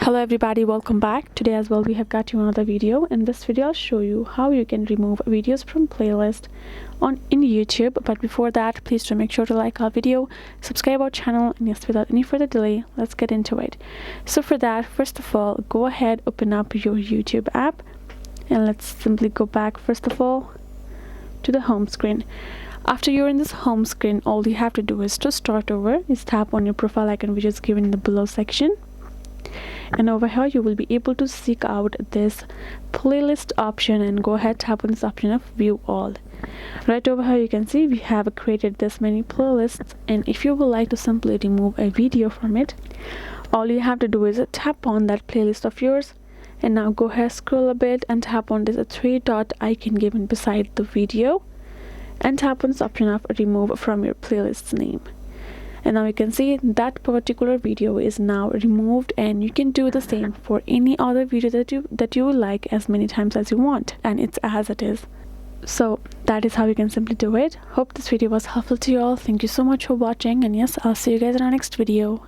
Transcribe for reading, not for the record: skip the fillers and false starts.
Hello everybody, welcome back. Today as well we have got you another video. In this video I'll show you how you can remove videos from playlist in YouTube. But before that, please do make sure to like our video, subscribe our channel, and yes, without any further delay, let's get into it. So for that, first of all, go ahead, open up your YouTube app, and let's simply go back first of all to the home screen. After you're in this home screen, all you have to do is to start over is tap on your profile icon, which is given in the below section. And over here you will be able to seek out this playlist option and go ahead, tap on this option of view all. Right over here you can see we have created this many playlists, and if you would like to simply remove a video from it, all you have to do is tap on that playlist of yours, and now go ahead, scroll a bit and tap on this three dot icon given beside the video, and tap on this option of remove from your playlist's name. And now you can see that particular video is now removed, and you can do the same for any other video that you would like as many times as you want, and it's as it is. So that is how you can simply do it. Hope this video was helpful to you all. Thank you so much for watching, and yes, I'll see you guys in our next video.